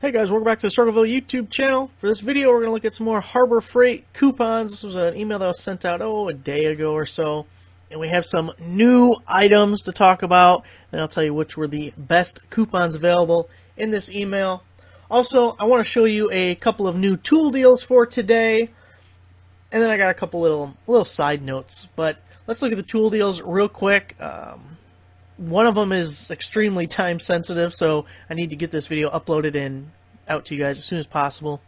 Hey guys, welcome back to the Struggleville YouTube channel. For this video, we're going to look at some more Harbor Freight coupons. This was an email that was sent out, a day ago or so. And we have some new items to talk about. And I'll tell you which were the best coupons available in this email. Also, I want to show you a couple of new tool deals for today. And then I got a couple little side notes. But let's look at the tool deals real quick. One of them is extremely time sensitive, so I need to get this video uploaded and out to you guys as soon as possible.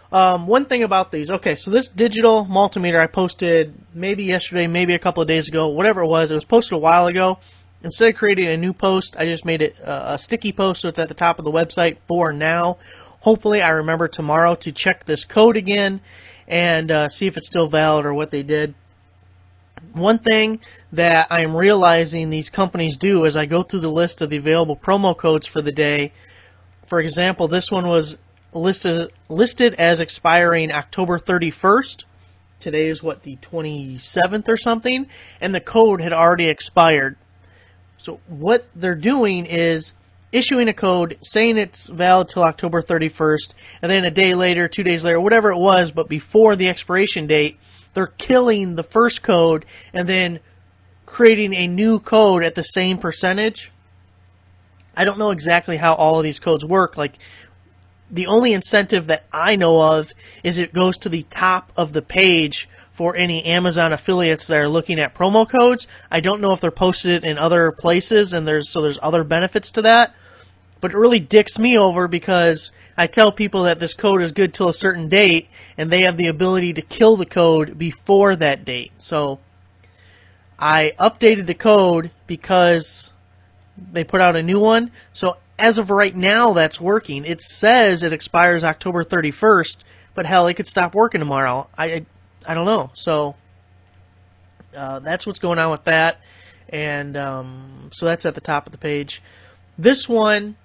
One thing about these, okay, so this digital multimeter I posted maybe yesterday, maybe a couple of days ago, whatever it was posted a while ago. Instead of creating a new post, I just made it a sticky post, so it's at the top of the website for now. Hopefully I remember tomorrow to check this code again and see if it's still valid or what they did. One thing that I'm realizing these companies do as I go through the list of the available promo codes for the day, for example, this one was listed as expiring October 31st. Today is what, the 27th or something? And the code had already expired. So what they're doing is issuing a code saying it's valid till October 31st, and then a day later, 2 days later, whatever it was, but before the expiration date, they're killing the first code and then creating a new code at the same percentage. I don't know exactly how all of these codes work. Like, the only incentive that I know of is it goes to the top of the page for any Amazon affiliates that are looking at promo codes. I don't know if they're posted in other places, and there's other benefits to that. But it really dicks me over because I tell people that this code is good till a certain date, and they have the ability to kill the code before that date. So I updated the code because they put out a new one. So as of right now, that's working. It says it expires October 31st, but hell, it could stop working tomorrow. I don't know. So that's what's going on with that. And so that's at the top of the page. This one,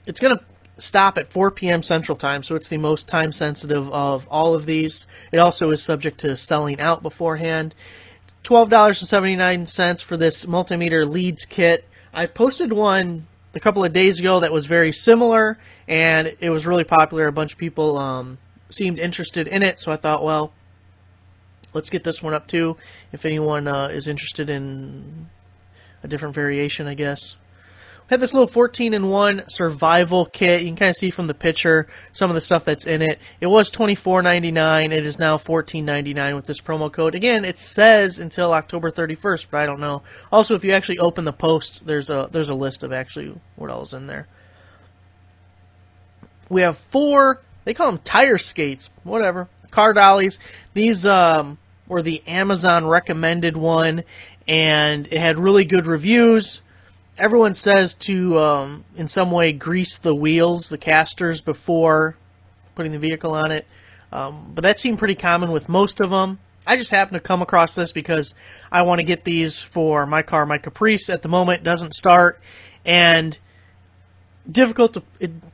it's going to stop at 4 p.m. Central Time, so it's the most time sensitive of all of these. It also is subject to selling out beforehand. $12.79 for this Multimeter Leads Kit. I posted one a couple of days ago that was very similar, and it was really popular. A bunch of people seemed interested in it, so I thought, well, let's get this one up too, if anyone is interested in a different variation, I guess. We have this little 14-in-1 survival kit. You can kind of see from the picture some of the stuff that's in it. It was $24.99. It is now $14.99 with this promo code. Again, it says until October 31st, but I don't know. Also, if you actually open the post, there's a list of actually what all is in there. We have 4, they call them tire skates, whatever, car dollies. These were the Amazon recommended one, and it had really good reviews. Everyone says to, in some way, grease the wheels, the casters, before putting the vehicle on it. But that seemed pretty common with most of them. I just happened to come across this because I want to get these for my car. My Caprice, at the moment, doesn't start. And difficult to...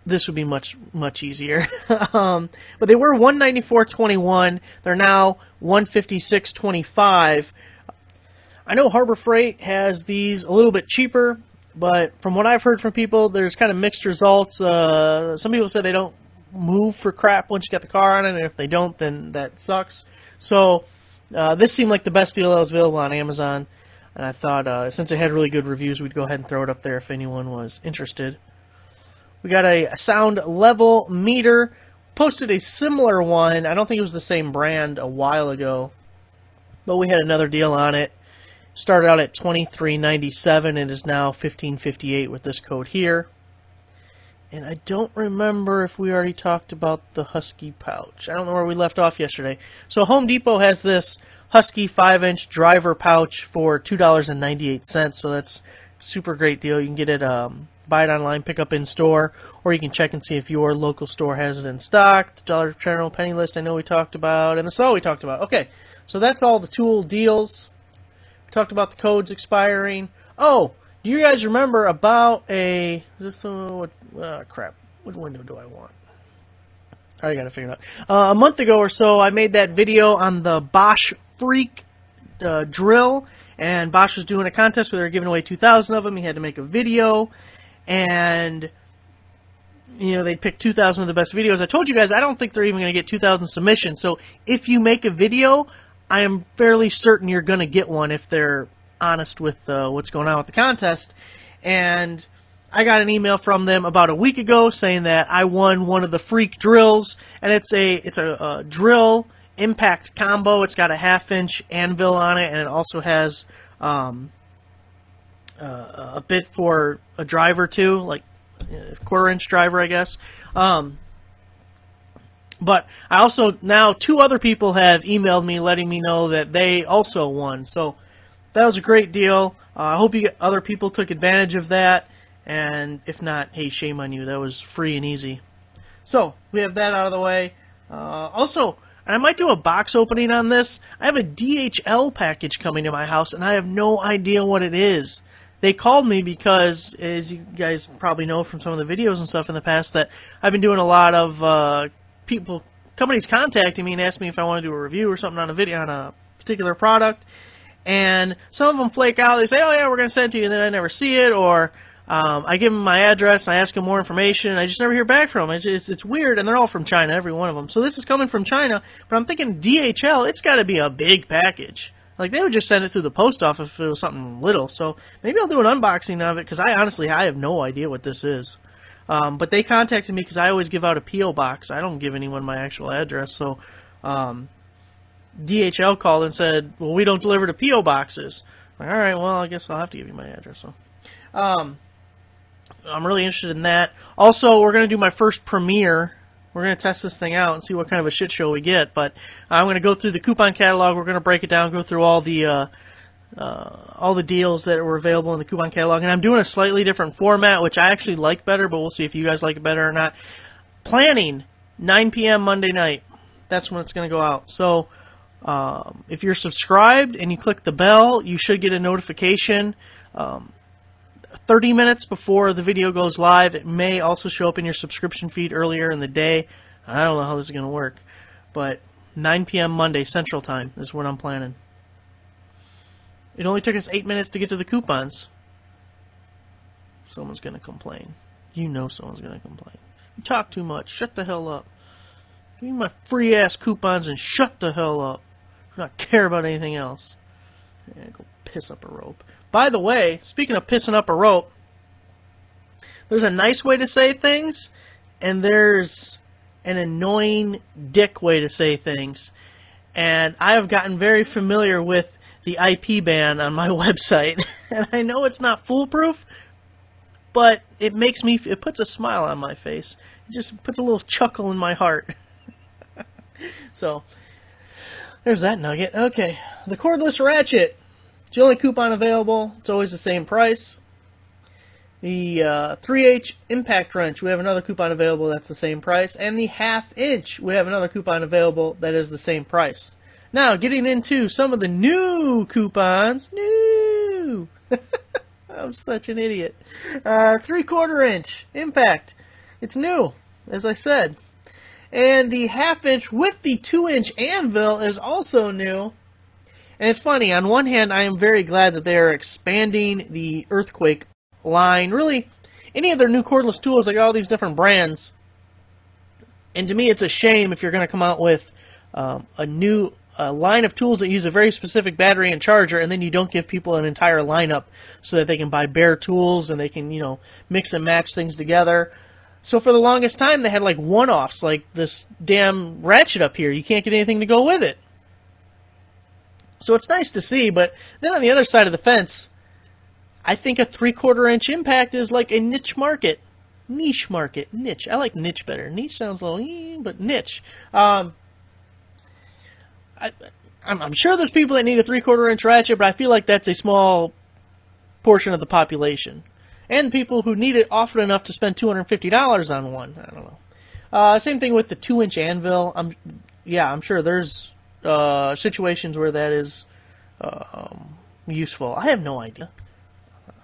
this would be much easier. But they were $194.21. They're now $156.25. I know Harbor Freight has these a little bit cheaper, but from what I've heard from people, there's kind of mixed results. Some people say they don't move for crap once you get the car on it, and if they don't, then that sucks. So this seemed like the best deal that was available on Amazon, and I thought since it had really good reviews, we'd go ahead and throw it up there if anyone was interested. We got a sound level meter. Posted a similar one. I don't think it was the same brand a while ago, but we had another deal on it. Started out at $23.97 and is now $15.58 with this code here. And I don't remember if we already talked about the Husky Pouch. I don't know where we left off yesterday. So Home Depot has this Husky 5-inch driver pouch for $2.98. So that's a super great deal. You can get it, buy it online, pick up in store, or you can check and see if your local store has it in stock. The Dollar General Penny List I know we talked about, and the Saw we talked about. Okay, so that's all the tool deals. Talked about the codes expiring. Oh, do you guys remember about a... Is this crap. What window do I want? I gotta figure it out. A month ago or so, I made that video on the Bosch Freak drill, and Bosch was doing a contest where they were giving away 2,000 of them. He had to make a video, and you know, they'd pick 2,000 of the best videos. I told you guys I don't think they're even going to get 2,000 submissions. So if you make a video, I am fairly certain you're going to get one if they're honest with what's going on with the contest. And I got an email from them about a week ago saying that I won one of the freak drills, and it's a drill impact combo. It's got a 1/2-inch anvil on it, and it also has a bit for a driver too, like a 1/4-inch driver, I guess. But I also, now 2 other people have emailed me letting me know that they also won. So that was a great deal. I hope other people took advantage of that. And if not, hey, shame on you. That was free and easy. So we have that out of the way. Also, I might do a box opening on this. I have a DHL package coming to my house, and I have no idea what it is. They called me because, as you guys probably know from some of the videos and stuff in the past, that I've been doing a lot of companies contacting me and asking me if I want to do a review or something on a video on a particular product. And some of them flake out. They say, oh yeah, we're going to send it to you, and then I never see it. Or I give them my address, and I ask them more information, and I just never hear back from them. It's weird, and they're all from China, every one of them. So this is coming from China, but I'm thinking DHL, it's got to be a big package. Like, they would just send it through the post office if it was something little. So maybe I'll do an unboxing of it, because I have no idea what this is. But they contacted me because I always give out a P.O. box. I don't give anyone my actual address. So DHL called and said, well, we don't deliver to P.O. boxes. All right, well, I guess I'll have to give you my address. So I'm really interested in that. Also, we're going to do my first premiere. We're going to test this thing out and see what kind of a shit show we get. But I'm going to go through the coupon catalog. We're going to break it down, go through all the deals that were available in the coupon catalog. And I'm doing a slightly different format, which I actually like better, but we'll see if you guys like it better or not. Planning, 9 p.m. Monday night. That's when it's going to go out. So if you're subscribed and you click the bell, you should get a notification 30 minutes before the video goes live. It may also show up in your subscription feed earlier in the day. I don't know how this is going to work, but 9 p.m. Monday Central Time is what I'm planning. It only took us 8 minutes to get to the coupons. Someone's going to complain. You know someone's going to complain. You talk too much. Shut the hell up. Give me my free-ass coupons and shut the hell up. I do not care about anything else. Yeah, go piss up a rope. By the way, speaking of pissing up a rope, there's a nice way to say things, and there's an annoying dick way to say things. And I have gotten very familiar with the IP ban on my website. And I know it's not foolproof, but it puts a smile on my face. It just puts a little chuckle in my heart. So, there's that nugget. Okay, the cordless ratchet. It's the only coupon available. It's always the same price. The 3H impact wrench, we have another coupon available that's the same price. And the 1/2-inch, we have another coupon available that is the same price. Now, getting into some of the new coupons. New! I'm such an idiot. 3/4-inch impact. It's new, as I said. And the 1/2-inch with the 2-inch anvil is also new. And it's funny, on one hand, I am very glad that they are expanding the Earthquake line. Really, any of their new cordless tools, they got all these different brands. And to me, it's a shame if you're going to come out with a new line of tools that use a very specific battery and charger, and then you don't give people an entire lineup so that they can buy bare tools and they can, you know, mix and match things together. So for the longest time, they had like one-offs, like this damn ratchet up here. You can't get anything to go with it. So it's nice to see, but then on the other side of the fence, I think a 3/4-inch impact is like a niche market. Niche market. Niche. I like niche better. Niche sounds a little, but niche. I'm sure there's people that need a 3/4-inch ratchet, but I feel like that's a small portion of the population. And people who need it often enough to spend $250 on one. I don't know. Same thing with the 2-inch anvil. I'm sure there's situations where that is useful. I have no idea.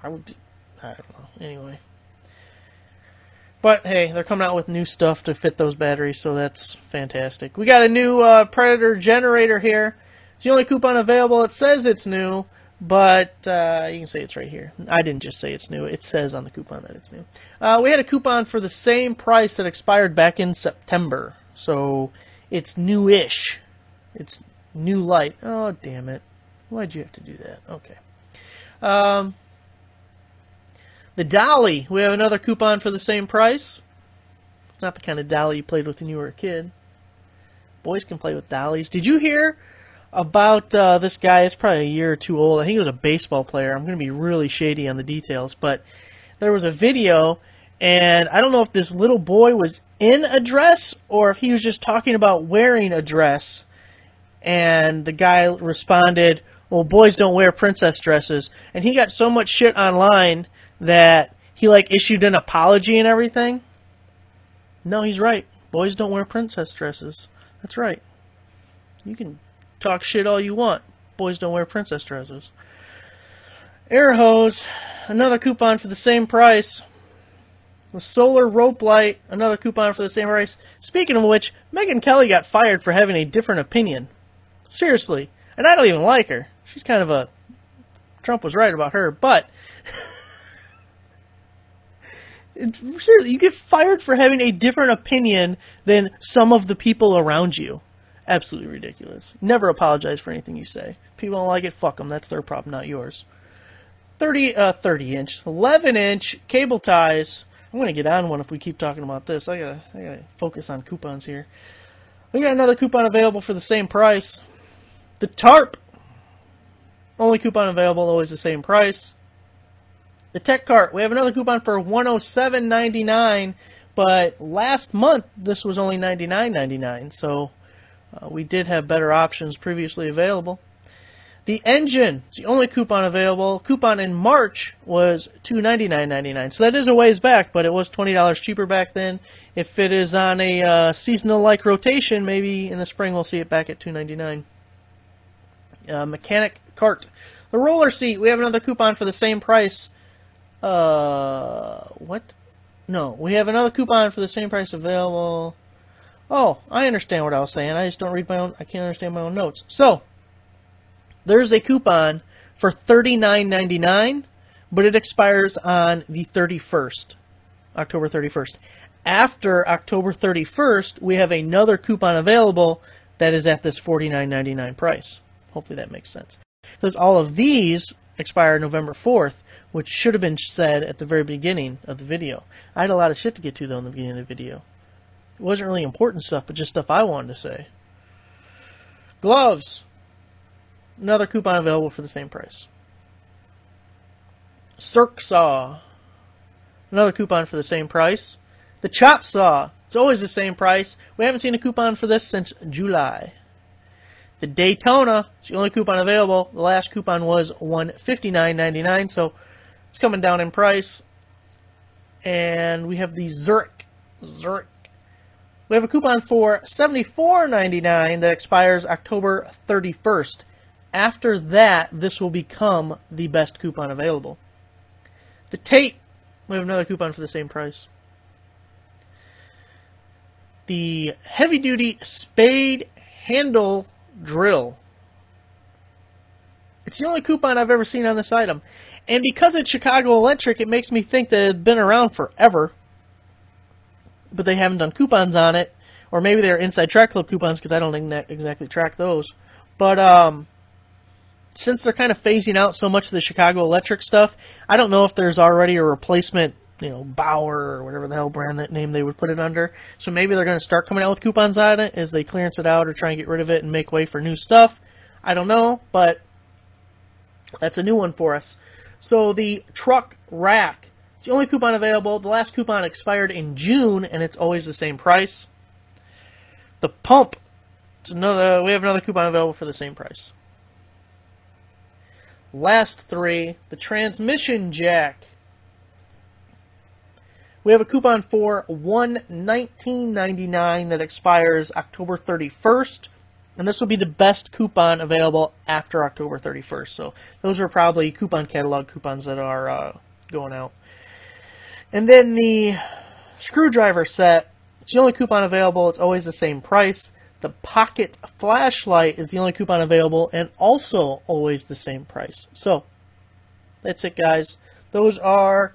I don't know. Anyway. But, hey, they're coming out with new stuff to fit those batteries, so that's fantastic. We got a new Predator generator here. It's the only coupon available. It says it's new. but you can say it's right here. I didn't just say it's new. It says on the coupon that it's new. We had a coupon for the same price that expired back in September, so it's new-ish. It's new light. Oh, damn it. Why'd you have to do that? Okay. The Dolly. We have another coupon for the same price. It's not the kind of Dolly you played with when you were a kid. Boys can play with Dollies. Did you hear about this guy? It's probably a year or two old. I think he was a baseball player. I'm going to be really shady on the details, but there was a video, and I don't know if this little boy was in a dress or if he was just talking about wearing a dress, and the guy responded, well, boys don't wear princess dresses, and he got so much shit online that he issued an apology and everything. No, he's right. Boys don't wear princess dresses. That's right. You can talk shit all you want. Boys don't wear princess dresses. Air hose, another coupon for the same price. The solar rope light, another coupon for the same price. Speaking of which, Megyn Kelly got fired for having a different opinion. Seriously. And I don't even like her. She's kind of a... Trump was right about her, but... Seriously, you get fired for having a different opinion than some of the people around you. Absolutely ridiculous. Never apologize for anything you say. If people don't like it, fuck them. That's their problem, not yours. 11-inch cable ties. I'm going to get on one if we keep talking about this. I gotta focus on coupons here. We got another coupon available for the same price. The tarp. Only coupon available, always the same price. The tech cart. We have another coupon for $107.99, but last month this was only $99.99, so we did have better options previously available. The engine. It's the only coupon available. Coupon in March was $299.99, so that is a ways back, but it was $20 cheaper back then. If it is on a seasonal-like rotation, maybe in the spring we'll see it back at $299. Mechanic cart. The roller seat. We have another coupon for the same price. What? No, we have another coupon for the same price available. Oh, I understand what I was saying. I just don't read my own, I can't understand my own notes. So, there's a coupon for $39.99, but it expires on the 31st, October 31st. After October 31st, we have another coupon available that is at this $49.99 price. Hopefully that makes sense. Because all of these expire November 4th, which should have been said at the very beginning of the video. I had a lot of shit to get to, though, in the beginning of the video. It wasn't really important stuff, but just stuff I wanted to say. Gloves. Another coupon available for the same price. Circ saw. Another coupon for the same price. The chop saw. It's always the same price. We haven't seen a coupon for this since July. The Daytona. It's the only coupon available. The last coupon was $159.99, so it's coming down in price. And we have the Zurich. We have a coupon for $74.99 that expires October 31st. After that, this will become the best coupon available. The Tate. We have another coupon for the same price. The heavy-duty Spade handle drill. It's the only coupon I've ever seen on this item. And because it's Chicago Electric, it makes me think that it's been around forever. But they haven't done coupons on it. Or maybe they're Inside Track Club coupons, because I don't exactly track those. But since they're kind of phasing out so much of the Chicago Electric stuff, I don't know if there's already a replacement, Bauer or whatever the hell brand that name they would put it under. So maybe they're going to start coming out with coupons on it as they clearance it out or try and get rid of it and make way for new stuff. I don't know, but that's a new one for us. So the truck rack. It's the only coupon available. The last coupon expired in June, and it's always the same price. The pump. We have another coupon available for the same price. Last three. The transmission jack. We have a coupon for $119.99 that expires October 31st. And this will be the best coupon available after October 31st. So those are probably coupon catalog coupons that are going out. And then the screwdriver set. It's the only coupon available. It's always the same price. The Pocket Flashlight is the only coupon available, and also always the same price. So, that's it, guys. Those are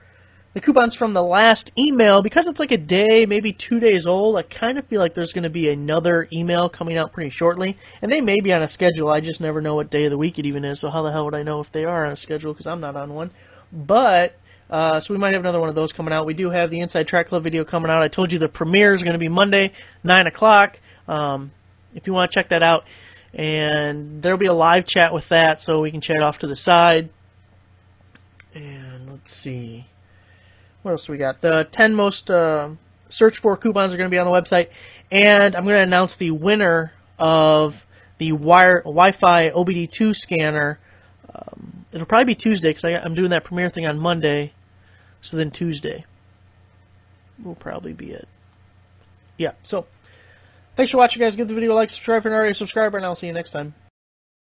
the coupons from the last email. Because it's like a day, maybe 2 days old, I kind of feel like there's going to be another email coming out pretty shortly. And they may be on a schedule. I just never know what day of the week it even is, so how the hell would I know if they are on a schedule, because I'm not on one. But, so we might have another one of those coming out. We do have the Inside Track Club video coming out. I told you the premiere is going to be Monday, 9 o'clock. If you want to check that out. And there'll be a live chat with that, so we can chat off to the side. And let's see. What else do we got? The 10 most searched for coupons are going to be on the website. And I'm going to announce the winner of the Wi-Fi OBD2 scanner. It'll probably be Tuesday, because I'm doing that premiere thing on Monday. So then Tuesday will probably be it. Yeah, so thanks for watching, guys. Give the video a like, subscribe if you're not already a subscriber, and I'll see you next time.